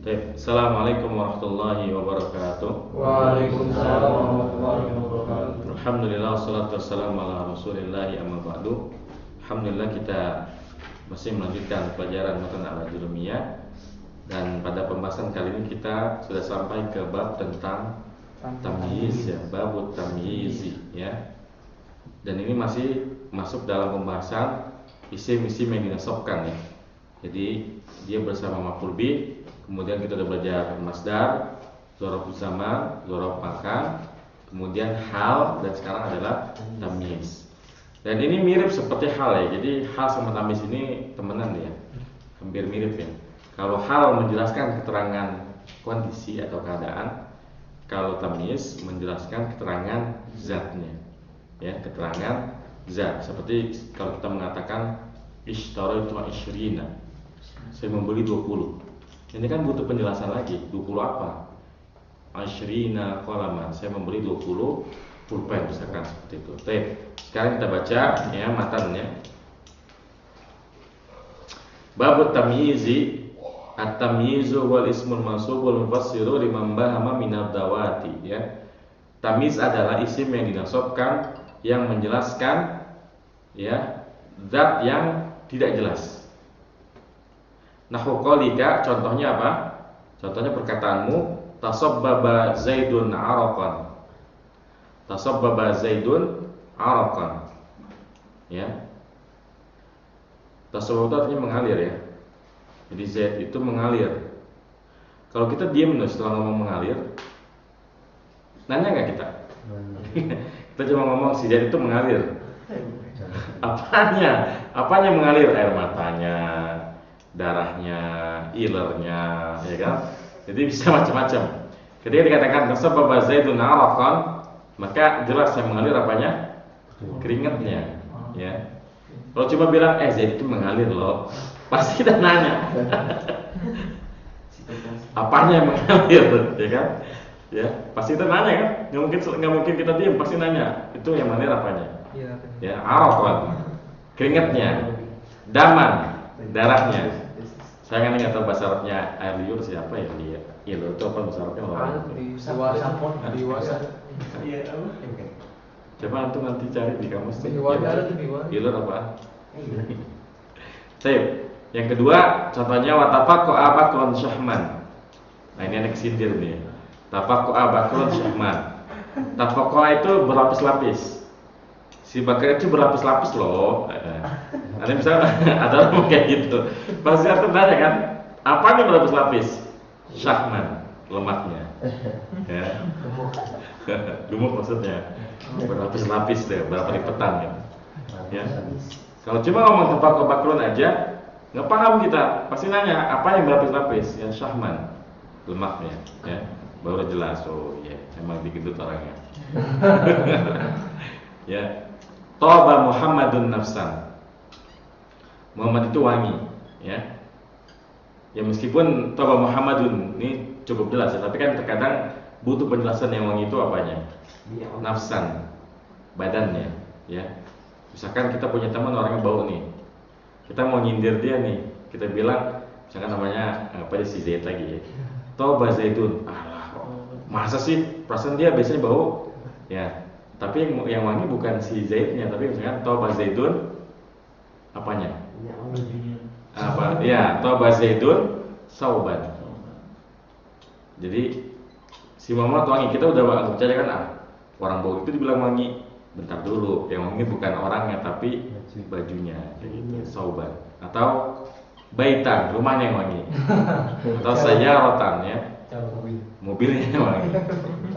Assalamualaikum warahmatullahi wabarakatuh. Waalaikumsalam warahmatullahi wabarakatuh. Alhamdulillah, wassalatu wassalamu ala rasulillahi amma ba'du. Alhamdulillah, kita masih melanjutkan pelajaran matan al-ajrumiyah. Dan pada pembahasan kali ini kita sudah sampai ke bab tentang tamyiz, ya, babut tamyizi, ya. Dan ini masih masuk dalam pembahasan isim-isim yang dinasabkan, ya. Jadi dia bersama maf'ul bih. Kemudian kita sudah belajar masdar, dzaraf zaman, dzaraf makan, kemudian hal, dan sekarang adalah tamyiz. Dan ini mirip seperti hal, ya. Jadi hal sama tamyiz ini temenan, ya. Hampir mirip, ya. Kalau hal menjelaskan keterangan kondisi atau keadaan, kalau tamyiz menjelaskan keterangan zatnya, ya, keterangan zat. Seperti kalau kita mengatakan ishtaraitu 20, saya membeli 20. Ini kan butuh penjelasan lagi, 20 apa? 20 qalaman, saya membeli 20 pulpen misalkan seperti itu. Baik, sekarang kita baca, ya, matannya. Babut tamyizi, at-tamyizu wal ismul mansubul mufassiru liman bahama minad dawati, ya. Tamyiz adalah isim yang dinasabkan yang menjelaskan, ya, zat yang tidak jelas. Nahu qalika, contohnya apa? Contohnya perkataanmu tasabbaba Zaidun araqan. Tasabbaba Zaidun araqan. Ya. Tasabbaba itu artinya mengalir, ya. Jadi Zaid itu mengalir. Kalau kita diam setelah ngomong mengalir, nanya nggak kita? Kita cuma ngomong si Zaid itu mengalir. Apanya? Apanya mengalir? Air matanya, darahnya, ilernya, ya kan? Jadi bisa macam-macam. Ketika dikatakan tasabbaba Zaidun araqan, maka jelas yang mengalir apanya? Keringatnya, ya. Kalau cuma bilang Zaid itu mengalir loh, pasti kita nanya. Apanya yang mengalir, ya kan? Ya, pasti kita nanya kan? Nggak mungkin kita diam, pasti nanya. Itu yang mengalir apanya? Ya, araqan, keringatnya, daman, darahnya. Saya kan nggak tahu bahasa Arabnya air liur siapa ya dia. Liur itu apa bahasa Arabnya? Diwasa. Iya, apa? Coba antum nanti cari di kamus. Liur apa? Baik. Yang kedua, contohnya watafaqqa abakrun syahman. Nah, ini ada kesindir nih. Tafaqqa abakrun syahman. Tafaqqa itu berlapis-lapis. Si Bakar itu berlapis-lapis loh. Ada misalnya ada orang kayak gitu. Pasti aku tanya kan, apa nih berlapis-lapis? Syahman, lemaknya. Ya. Gemuk maksudnya. Berlapis-lapis deh, berapa lipetan kan. Ya. Kalau cuma ngomong tafaqqa bakrun aja, nggak paham kita. Pasti nanya, apa yang berlapis-lapis? Ya syahman, lemaknya. Ya. Baru jelas. Oh iya, emang digendut orangnya. Ya. Toba Muhammadun nafsan. Muhammad itu wangi, ya. Ya meskipun Toba Muhammadun ini cukup jelas, ya, tapi kan terkadang butuh penjelasan yang wangi itu apanya? Nafsan, badannya, ya. Misalkan kita punya teman orangnya bau nih, kita mau nyindir dia nih, kita bilang, misalkan namanya apa si Zaid lagi, ya. Toba Zaidun, masa sih? Perasaan dia biasanya bau, ya. Tapi yang wangi bukan si Zaidnya, tapi misalkan Toba Zaidun, apanya? Apa? Ya, Toba Zaidun sauban. Jadi si Muhammad wangi, kita udah percaya kan? Orang bau itu dibilang wangi. Bentar dulu, yang wangi bukan orangnya tapi bajunya, gitu, sauban. Atau baitan, rumahnya yang wangi. Atau sayyarotan, ya, mobilnya yang wangi.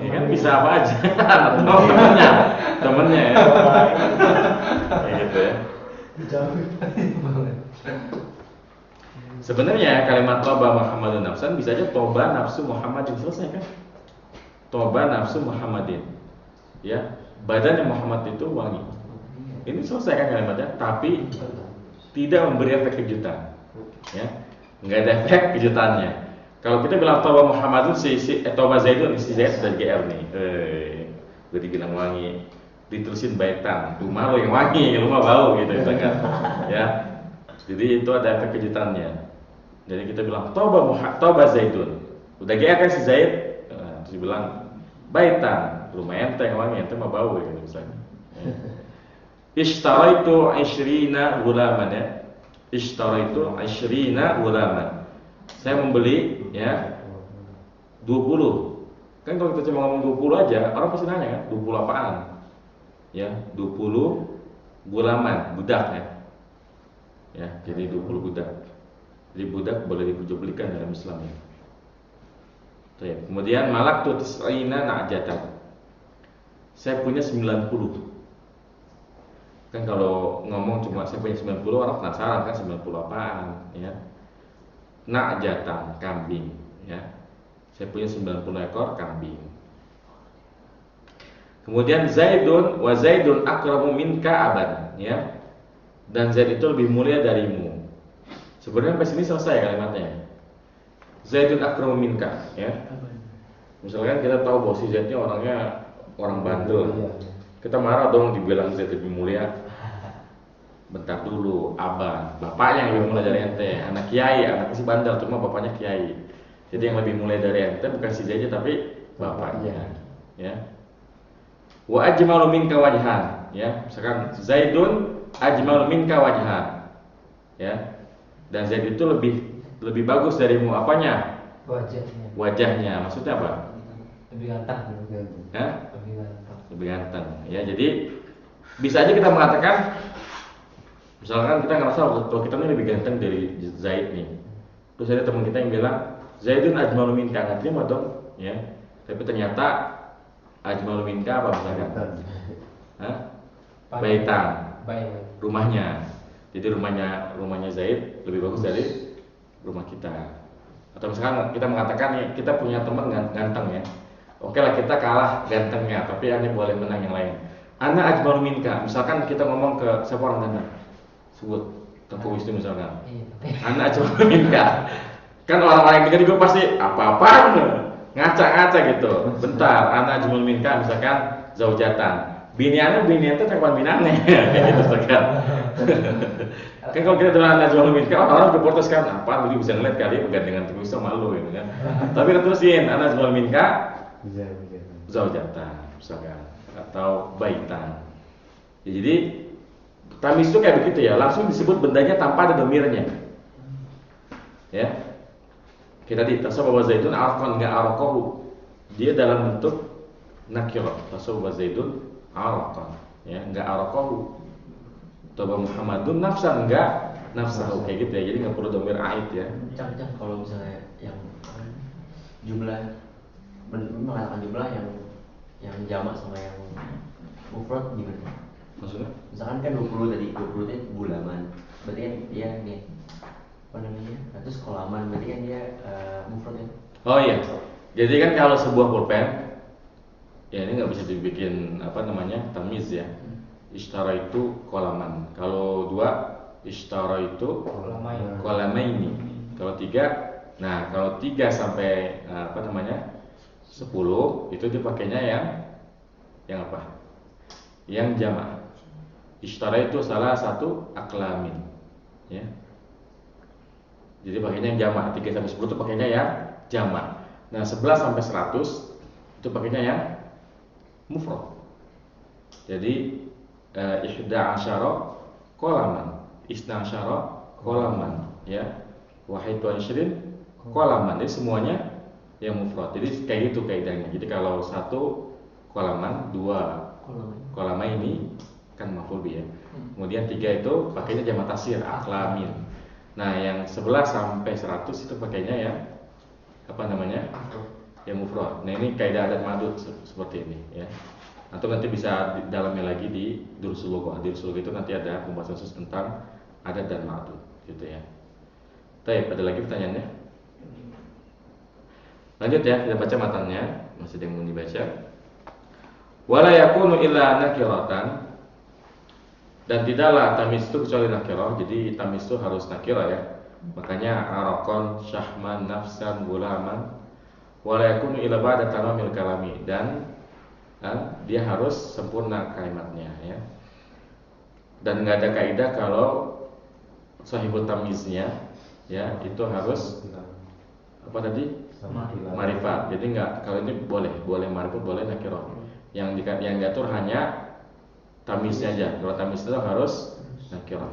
Ya kan bisa apa aja. Atau temennya, ya. Kayak gitu, ya. Sebenarnya kalimat toba Muhammadun nafsan bisa aja toba nafsu Muhammadin, selesai kan? Toba nafsu Muhammadin, ya, badannya Muhammad itu wangi. Ini selesai kan kalimatnya, tapi tidak memberi efek kejutan, ya, nggak ada efek kejutannya. Kalau kita bilang toba Muhammadun toba Zaidun, si Zaid dan GR nih, gue dibilang wangi, diterusin baitan, rumah lo yang wangi, rumah bau gitu kan, ya. Jadi itu ada efek kejutannya. Jadi kita bilang toba Zaidun. Udah GA kan si Zaid, terus dibilang baitan, rumah ente mah bau gitu misalnya. Ishtaraitu 20 gulaman ya. Ishtaraitu 20 gulaman. Saya membeli ya 20. Kan kalau kita cuma ngomong 20 aja, orang pasti nanya kan, 20 apaan? Ya, 20 gulaman, budak ya. Ya, jadi 20 budak. Jadi budak boleh diperjualbelikan dalam Islam ya. Kemudian malak tu tis'ina na'jatan. Saya punya 90. Kan kalau ngomong cuma saya punya 90 orang penasaran kan 90 apaan ya. Na'jatan, kambing ya. Saya punya 90 ekor kambing. Kemudian Zaidun wa Zaidun akramu minka aban ya. Dan Zaid itu lebih mulia darimu. Sebenarnya sampai sini selesai kalimatnya. Zaidun akramu minka ya. Misalkan kita tahu bahwa si Zaid ini orangnya orang bandel. Kita marah dong dibilang Zaid lebih mulia. Bentar dulu, aban, bapaknya yang lebih mulia dari ente. Anak kiai, anaknya si bandel, cuma bapaknya kiai. Jadi yang lebih mulia dari ente bukan si Zaid tapi bapaknya ya. Wa ajmalu minka wajhan ya. Misalkan Zaidun ajmalu minka wajhan ya. Dan Zaid itu lebih bagus darimu apanya? Wajahnya. Maksudnya apa? Lebih ganteng. Ya? Lebih ganteng. Lebih ganteng. Ya, jadi bisa aja kita mengatakan misalkan kita ngerasa kalau kita ini lebih ganteng dari Zaid nih. Terus ada teman kita yang bilang Zaidun ajmalu minka, nggak terima dong ya. Tapi ternyata ajmalu minka apa misalkan? Hah? Baitan. Rumahnya. Jadi rumahnya Zaid lebih bagus dari rumah kita. Atau misalkan kita mengatakan nih, kita punya teman ganteng ya. Oke lah kita kalah gantengnya, tapi Anda boleh menang yang lain. Ana ajmalu minka. Misalkan kita ngomong ke siapa orang ganteng? Sebut Tengku Wisnu misalkan. Ana ajmalu minka. Kan orang-orang yang dengar juga pasti apa-apaan ngaca-ngaca gitu. Bentar, ana ajmalu minka misalkan zaujatan. Biniannya itu cakupan binane gitu kan. Kan kalau kita dengan najwa minka orang juga protes kan, apa lu bisa ngeliat kali bukan dengan terus malu gitu kan. Tapi kita terusin najwa minka zaujatan misalkan atau baitan. Ya, jadi tamis itu kayak begitu ya, langsung disebut bendanya tanpa ada domirnya. Ya. Kita di tasawwuf Zaidun arqan enggak arqahu. Dia dalam bentuk nakirah. Tasawwuf Zaidun arqan ya, enggak arqahu. Toba Muhammadun nafsan enggak nafsahu kayak gitu ya. Jadi enggak perlu domir aid ya. Cang kalau misalnya yang jumlah mengatakan jumlah yang jamak sama yang mufrad gimana? Maksudnya? Misalkan kan 20 tadi, 20 itu bulaman. Berarti kan dia nih apa namanya? Terus kolaman berarti kan dia mufrad ya. Oh iya. Jadi kan kalau sebuah pulpen ya ini nggak bisa dibikin apa namanya tamiz ya. Ishtara itu kolaman. Kalau dua ishtara itu kolamaini. Kalau tiga, nah kalau 3 sampai apa namanya 10 itu dipakainya yang apa? Yang jamak. Ishtara itu salah satu aklamin, ya. Jadi pakainya yang jamak. 3 sampai 10 itu pakainya yang jamak. Nah 11 sampai 100 itu pakainya yang mufrad. Jadi ihda asyara qalaman, isna asyara qalaman, ya. Wahid wa ishrin qalaman. Jadi semuanya yang mufrad. Jadi kayak gitu kaidahnya. Jadi kalau 1 qalaman, 2 qalama ini kan maf'ul bih ya. Kemudian 3 itu pakainya jamak taksir aqlamin. Nah, yang 11 sampai 100 itu pakainya yang apa namanya? Yang mufrad. Nah, ini kaidah adat madud seperti ini ya. Atau nanti bisa dalamnya lagi di Durusul Lughah. Di Durusul Lughah itu nanti ada pembahasan khusus tentang adat dan madud gitu ya. Baik, ada lagi pertanyaannya? Lanjut ya, kita baca matanya. Masih ada yang mau dibaca. Wala yakunu illa nakiratan. Dan tidaklah tamis itu kecuali nakirah. Jadi tamis itu harus nakirah ya. Makanya araqan, syahman, nafsan, gulaman. Wala yakunu illa ba'da tamamil kalami. Dan dia harus sempurna kalimatnya ya. Dan nggak ada kaidah kalau sahibut tamiznya ya itu harus apa tadi? Marifat. Jadi enggak, kalau ini boleh marifat, boleh nakirah. Yang diatur hanya tamiznya aja. Kalau tamiz itu harus nakirah.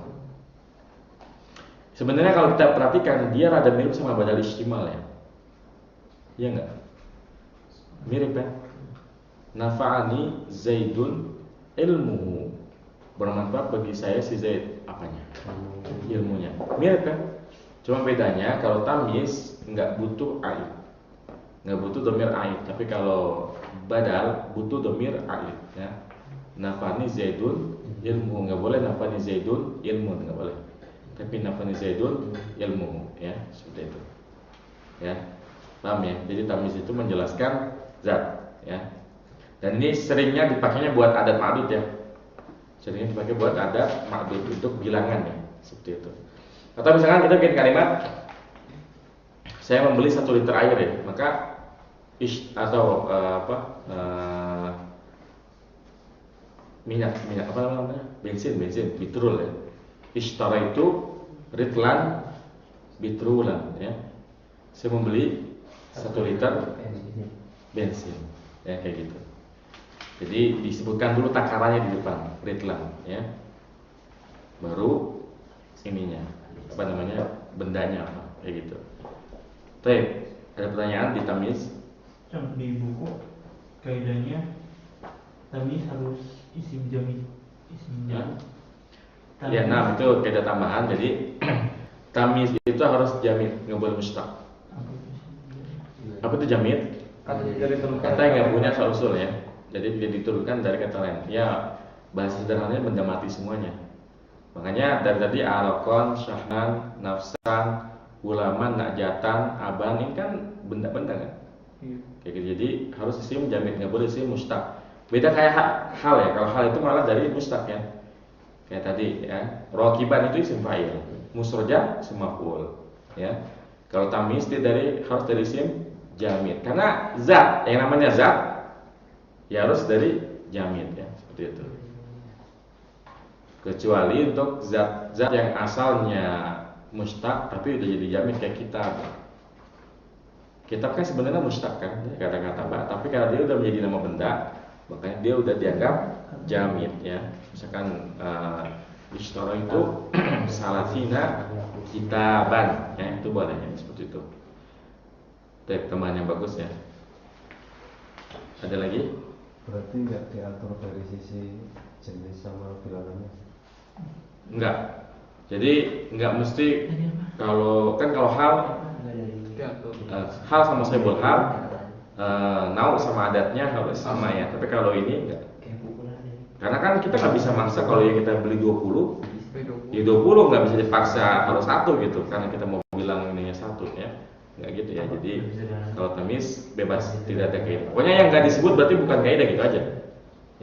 Sebenarnya kalau kita perhatikan dia rada mirip sama badal istimal ya. Iya enggak? Mirip ya. Nafa'ani Zaidun ilmuhu. Bermanfaat bagi saya si Zaid apanya? Ilmunya. Mirip kan? Cuma bedanya kalau tamiz enggak butuh aib. Enggak butuh dhamir aib, tapi kalau badal butuh dhamir aib ya. Nafa'ani Zaidun ilmuhu, enggak boleh nafa'ani Zaidun ilmu, enggak boleh. Tapi nafa'ani Zaidun ilmuhu ya, seperti itu. Ya. Paham ya? Jadi tamiz itu menjelaskan zat ya. Dan ini seringnya dipakainya buat adat ma'dud ya. Seringnya dipakai buat adat ma'dud untuk bilangan ya, seperti itu. Atau misalkan kita bikin kalimat saya membeli 1 liter air ya, maka minyak apa namanya? Bensin bitrul ya. Ishtara itu ritlan bitrulan ya. Saya membeli 1 liter bensin ya, kayak gitu. Jadi disebutkan dulu takarannya di depan, ritlan ya. Baru ininya, apa namanya? Bendanya apa, kayak gitu. Baik, ada pertanyaan di tamiz? Di buku kaidahnya tamiz harus isim jamid. Ya, nah itu kaidah tambahan. Jadi tamiz itu harus jamid, nggak boleh mustaq. Apa itu jamid? Kata yang nggak punya asal usul ya. Jadi dia diturunkan dari kata lain. Ya bahasa sederhananya benda mati semuanya. Makanya dari tadi alaqon, syahnan, nafsan, ulaman, najatan, aban, ini kan benda-benda kan. Kayak gitu. Jadi harus isim jamid, nggak boleh isim mustaq. Beda kayak hal ya. Kalau hal itu malah dari mustaq ya. Kayak tadi ya. Raqiban itu isim fa'il, musroja isim maf'ul ya. Kalau tamiz harus dari isim jamid. Karena zat, yang namanya zat ya harus dari jamid ya, seperti itu. Kecuali untuk zat yang asalnya mustaq tapi udah jadi jamid kayak kitab. Kitab kan sebenarnya mustaq kan, kata-kata ba, tapi karena dia udah menjadi nama benda, makanya dia udah dianggap jamid ya. Misalkan ishtara itu salatina kitaban ya, itu boleh ya, seperti itu. Tambahan yang bagus ya. Ada lagi? Berarti nggak diatur dari sisi jenis sama bilangannya? Enggak. Jadi enggak mesti kalau hal sama sebul hal, nau sama adatnya harus sama ya. Tapi kalau ini enggak. Karena kan kita nggak bisa maksa kalau yang kita beli 20, ya 20 nggak bisa dipaksa harus 1 gitu. Karena kita mau bilang ininya 1 ya. Enggak gitu ya. Jadi kalau tamiz bebas, tidak ada kaidah. Pokoknya yang enggak disebut berarti bukan kaidah gitu aja.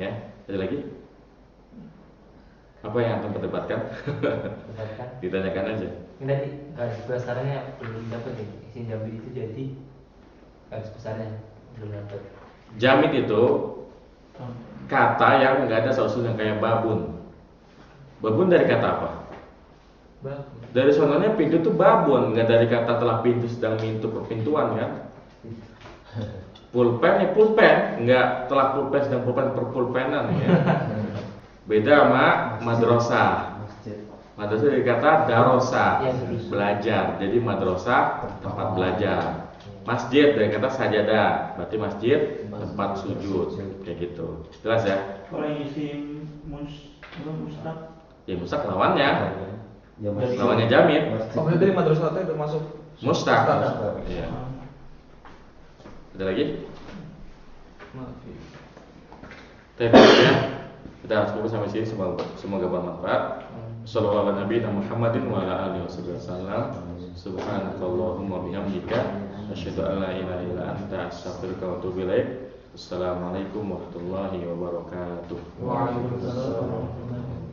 Ya. Ada lagi? Apa yang akan berdebatkan? Ditanyakan aja. Ini tadi garis besarnya belum dapat nih. Isim jamid itu jadi garis besarnya belum dapat. Jamid itu kata yang enggak ada sausul yang kayak babun. Babun dari kata apa? Dari sononya pintu itu babun, nggak dari kata telah pintu sedang pintu perpintuan kan? Pulpen ya pulpen, nggak telah pulpen sedang pulpen perpulpenan ya. Beda sama madrasah. Madrasah dari kata darosa, belajar. Jadi madrasah tempat belajar. Masjid dari kata sajadah, berarti masjid tempat sujud, kayak gitu. Jelas ya? Kalau yang isim mustaq, ya mustaq lawannya. Ya, Lawannya jamid. Oh, berarti dari madrasah itu termasuk Mustaq. Iya. Ada lagi? Tapi ya, kita harus fokus sampai sini. Semoga bermanfaat. Sallallahu alaihi Muhammadin wa ala alihi wasallam. Subhanakallahumma bihamdika asyhadu an la ilaha illa anta astaghfiruka wa atubu ilaik. Assalamualaikum warahmatullahi wabarakatuh. Waalaikumsalam.